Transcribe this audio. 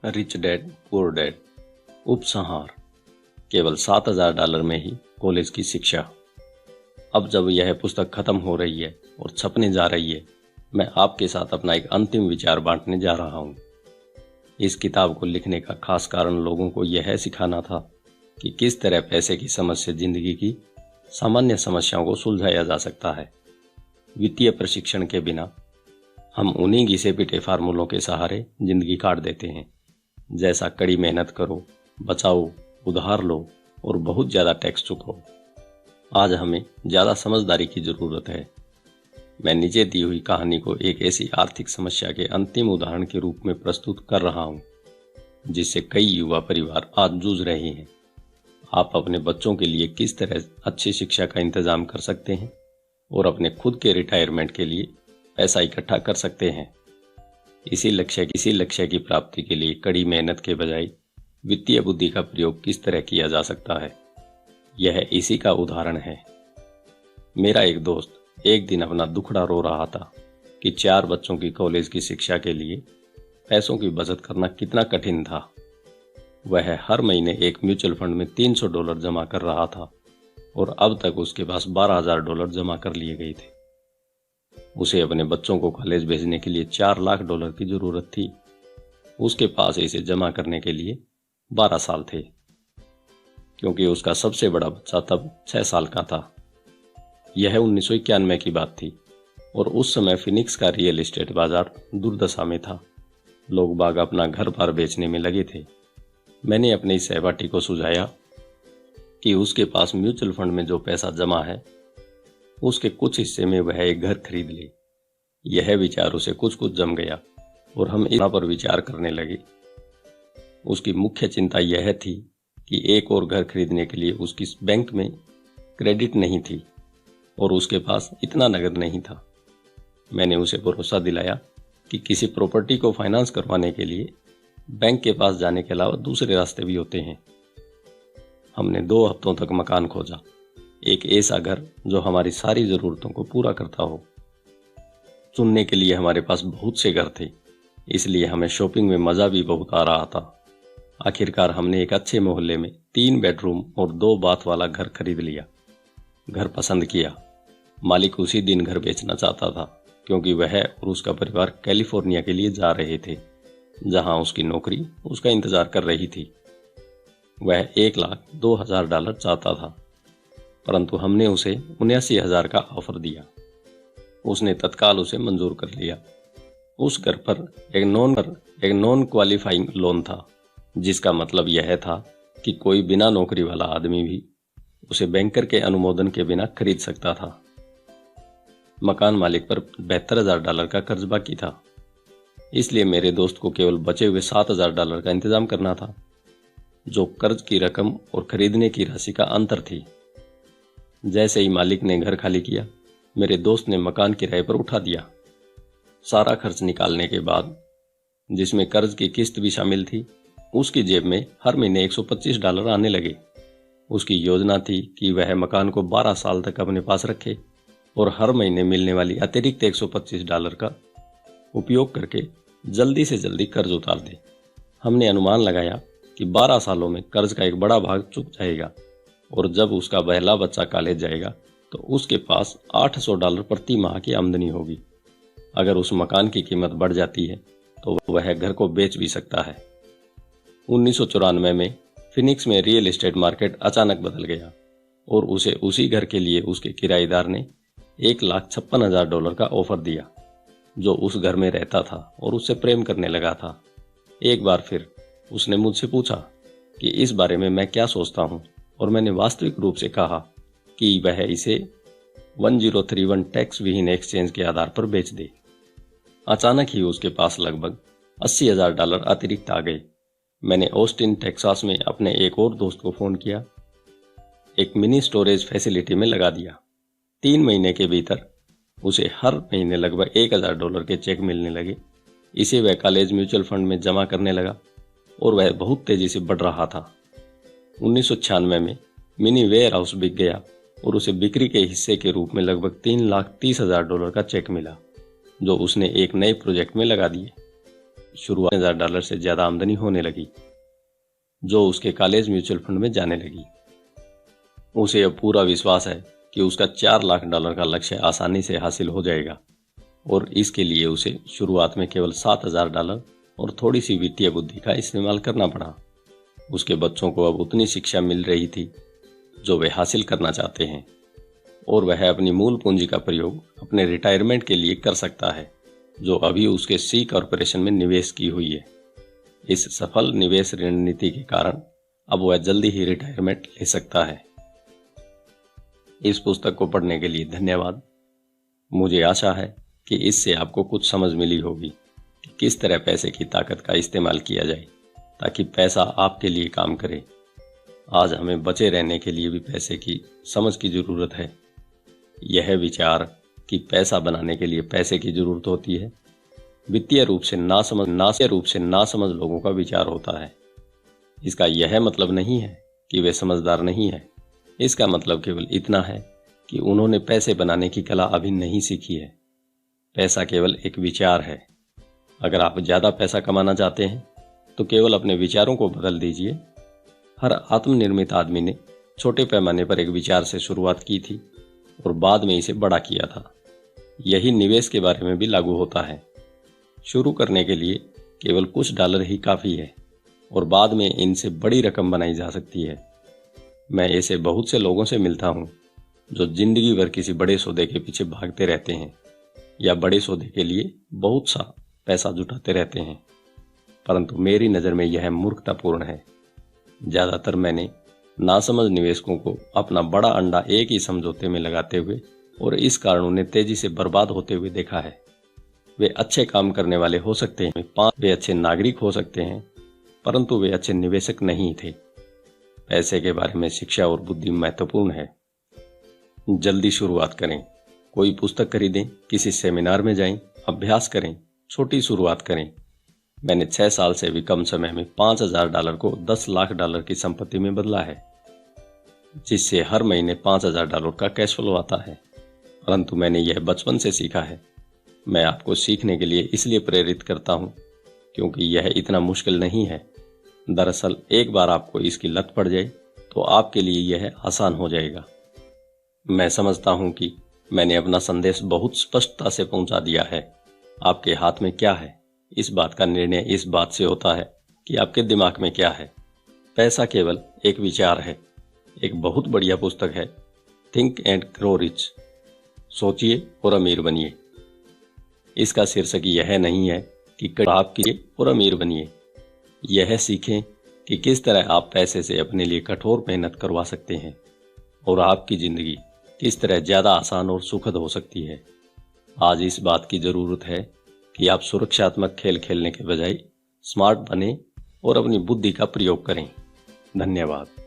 Rich dad poor dad उपसंहार। केवल $7,000 में ही कॉलेज की शिक्षा। अब जब यह पुस्तक खत्म हो रही है और छपने जा रही है, मैं आपके साथ अपना एक अंतिम विचार बांटने जा रहा हूँ। इस किताब को लिखने का खास कारण लोगों को यह सिखाना था कि किस तरह पैसे की समझ से जिंदगी की सामान्य समस्याओं को सुलझाया जा सकता है। वित्तीय प्रशिक्षण के बिना हम उन्हीं घिसे पिटे फार्मूलों के सहारे जिंदगी काट देते हैं, जैसा कड़ी मेहनत करो, बचाओ, उधार लो और बहुत ज्यादा टैक्स चुकाओ। आज हमें ज्यादा समझदारी की जरूरत है। मैं नीचे दी हुई कहानी को एक ऐसी आर्थिक समस्या के अंतिम उदाहरण के रूप में प्रस्तुत कर रहा हूँ, जिससे कई युवा परिवार आज जूझ रहे हैं। आप अपने बच्चों के लिए किस तरह अच्छी शिक्षा का इंतजाम कर सकते हैं और अपने खुद के रिटायरमेंट के लिए पैसा इकट्ठा कर सकते हैं। इसी लक्ष्य की प्राप्ति के लिए कड़ी मेहनत के बजाय वित्तीय बुद्धि का प्रयोग किस तरह किया जा सकता है, यह इसी का उदाहरण है। मेरा एक दोस्त एक दिन अपना दुखड़ा रो रहा था कि 4 बच्चों की कॉलेज की शिक्षा के लिए पैसों की बचत करना कितना कठिन था। वह हर महीने एक म्यूचुअल फंड में $300 जमा कर रहा था और अब तक उसके पास $12,000 जमा कर लिए गए थे। उसे अपने बच्चों को कॉलेज भेजने के लिए $4 लाख की जरूरत थी। उसके पास इसे जमा करने के लिए 12 साल थे, क्योंकि उसका सबसे बड़ा बच्चा तब 6 साल का था। यह 1991 की बात थी और उस समय फिनिक्स का रियल एस्टेट बाजार दुर्दशा में था। लोग बाग अपना घर बार बेचने में लगे थे। मैंने अपने इस सहपाठी को सुझाया कि उसके पास म्यूचुअल फंड में जो पैसा जमा है, उसके कुछ हिस्से में वह एक घर खरीद ले। यह विचार उसे कुछ जम गया और हम इस पर विचार करने लगे। उसकी मुख्य चिंता यह थी कि एक और घर खरीदने के लिए उसकी बैंक में क्रेडिट नहीं थी और उसके पास इतना नगद नहीं था। मैंने उसे भरोसा दिलाया कि किसी प्रॉपर्टी को फाइनेंस करवाने के लिए बैंक के पास जाने के अलावा दूसरे रास्ते भी होते हैं। हमने 2 हफ्तों तक मकान खोजा, एक ऐसा घर जो हमारी सारी जरूरतों को पूरा करता हो। चुनने के लिए हमारे पास बहुत से घर थे, इसलिए हमें शॉपिंग में मजा भी बहुत आ रहा था। आखिरकार हमने एक अच्छे मोहल्ले में 3 बेडरूम और 2 बाथ वाला घर खरीद लिया। घर पसंद किया। मालिक उसी दिन घर बेचना चाहता था, क्योंकि वह और उसका परिवार कैलिफोर्निया के लिए जा रहे थे, जहां उसकी नौकरी उसका इंतजार कर रही थी। वह $1,02,000 चाहता था, परंतु हमने उसे 79,000 का ऑफर दिया। उसने तत्काल उसे मंजूर कर लिया। उस घर पर एक नॉन क्वालिफाइंग लोन था, जिसका मतलब यह था कि कोई बिना नौकरी वाला आदमी भी उसे बैंकर के अनुमोदन के बिना खरीद सकता था। मकान मालिक पर $72,000 का कर्ज बाकी था, इसलिए मेरे दोस्त को केवल बचे हुए $7,000 का इंतजाम करना था, जो कर्ज की रकम और खरीदने की राशि का अंतर थी। जैसे ही मालिक ने घर खाली किया, मेरे दोस्त ने मकान किराए पर उठा दिया। सारा खर्च निकालने के बाद, जिसमें कर्ज की किस्त भी शामिल थी, उसकी जेब में हर महीने $125 आने लगे। उसकी योजना थी कि वह मकान को 12 साल तक अपने पास रखे और हर महीने मिलने वाली अतिरिक्त $125 का उपयोग करके जल्दी से जल्दी कर्ज उतार दे। हमने अनुमान लगाया कि 12 सालों में कर्ज का एक बड़ा भाग चुक जाएगा और जब उसका पहला बच्चा कॉलेज जाएगा तो उसके पास $800 प्रति माह की आमदनी होगी। अगर उस मकान की कीमत बढ़ जाती है तो वह घर को बेच भी सकता है। 1994 में फिनिक्स में रियल एस्टेट मार्केट अचानक बदल गया और उसे उसी घर के लिए उसके किराएदार ने $1,56,000 का ऑफर दिया, जो उस घर में रहता था और उससे प्रेम करने लगा था। एक बार फिर उसने मुझसे पूछा कि इस बारे में मैं क्या सोचता हूँ, और मैंने वास्तविक रूप से कहा कि वह इसे 1031 टैक्स विहीन एक्सचेंज के आधार पर बेच दे। अचानक ही उसके पास लगभग $80,000 अतिरिक्त आ गए। मैंने ऑस्टिन टेक्सास में अपने एक और दोस्त को फोन किया, एक मिनी स्टोरेज फैसिलिटी में लगा दिया। 3 महीने के भीतर उसे हर महीने लगभग $1,000 के चेक मिलने लगे। इसे वह कॉलेज म्यूचुअल फंड में जमा करने लगा और वह बहुत तेजी से बढ़ रहा था। 1996 में मिनी वेयर हाउस बिक गया और उसे बिक्री के हिस्से के रूप में लगभग $3,30,000 का चेक मिला, जो उसने एक नए प्रोजेक्ट में लगा दिए। शुरुआत में $1000 से ज़्यादा आमदनी होने लगी, जो उसके कॉलेज म्यूचुअल फंड में जाने लगी। उसे अब पूरा विश्वास है कि उसका $4 लाख का लक्ष्य आसानी से हासिल हो जाएगा, और इसके लिए उसे शुरुआत में केवल $7000 और थोड़ी सी वित्तीय बुद्धि का इस्तेमाल करना पड़ा। उसके बच्चों को अब उतनी शिक्षा मिल रही थी जो वे हासिल करना चाहते हैं, और वह अपनी मूल पूंजी का प्रयोग अपने रिटायरमेंट के लिए कर सकता है, जो अभी उसके सी कॉर्पोरेशन में निवेश की हुई है। इस सफल निवेश रणनीति के कारण अब वह जल्दी ही रिटायरमेंट ले सकता है। इस पुस्तक को पढ़ने के लिए धन्यवाद। मुझे आशा है कि इससे आपको कुछ समझ मिली होगी कि किस तरह पैसे की ताकत का इस्तेमाल किया जाए ताकि पैसा आपके लिए काम करे। आज हमें बचे रहने के लिए भी पैसे की समझ की जरूरत है। यह विचार कि पैसा बनाने के लिए पैसे की जरूरत होती है, वित्तीय रूप से नासमझ लोगों का विचार होता है। इसका यह मतलब नहीं है कि वे समझदार नहीं है। इसका मतलब केवल इतना है कि उन्होंने पैसे बनाने की कला अभी नहीं सीखी है। पैसा केवल एक विचार है। अगर आप ज़्यादा पैसा कमाना चाहते हैं तो केवल अपने विचारों को बदल दीजिए। हर आत्मनिर्मित आदमी ने छोटे पैमाने पर एक विचार से शुरुआत की थी और बाद में इसे बड़ा किया था। यही निवेश के बारे में भी लागू होता है। शुरू करने के लिए केवल कुछ $, ही काफ़ी है और बाद में इनसे बड़ी रकम बनाई जा सकती है। मैं ऐसे बहुत से लोगों से मिलता हूँ जो जिंदगी भर किसी बड़े सौदे के पीछे भागते रहते हैं या बड़े सौदे के लिए बहुत सा पैसा जुटाते रहते हैं, परंतु मेरी नज़र में यह मूर्खतापूर्ण है। ज़्यादातर मैंने नासमझ निवेशकों को अपना बड़ा अंडा एक ही समझौते में लगाते हुए और इस कारण उन्हें तेजी से बर्बाद होते हुए देखा है। वे अच्छे काम करने वाले हो सकते हैं, वे अच्छे नागरिक हो सकते हैं, परंतु वे अच्छे निवेशक नहीं थे। पैसे के बारे में शिक्षा और बुद्धि महत्वपूर्ण है। जल्दी शुरुआत करें, कोई पुस्तक खरीदें, किसी सेमिनार में जाएं, अभ्यास करें, छोटी शुरुआत करें। मैंने 6 साल से भी कम समय में $5000 को $10 लाख की संपत्ति में बदला है, जिससे हर महीने $5000 का कैश फ्लो आता है। परंतु मैंने यह बचपन से सीखा है। मैं आपको सीखने के लिए इसलिए प्रेरित करता हूँ क्योंकि यह इतना मुश्किल नहीं है। दरअसल एक बार आपको इसकी लत पड़ जाए तो आपके लिए यह आसान हो जाएगा। मैं समझता हूँ कि मैंने अपना संदेश बहुत स्पष्टता से पहुंचा दिया है। आपके हाथ में क्या है, इस बात का निर्णय इस बात से होता है कि आपके दिमाग में क्या है। पैसा केवल एक विचार है। एक बहुत बढ़िया पुस्तक है, थिंक एंड ग्रो रिच, सोचिए और अमीर बनिए। इसका शीर्षक यह नहीं है कि आप कीजिए और अमीर बनिए। यह सीखें कि किस तरह आप पैसे से अपने लिए कठोर मेहनत करवा सकते हैं और आपकी जिंदगी किस तरह ज़्यादा आसान और सुखद हो सकती है। आज इस बात की ज़रूरत है कि आप सुरक्षात्मक खेल खेलने के बजाय स्मार्ट बने और अपनी बुद्धि का प्रयोग करें। धन्यवाद।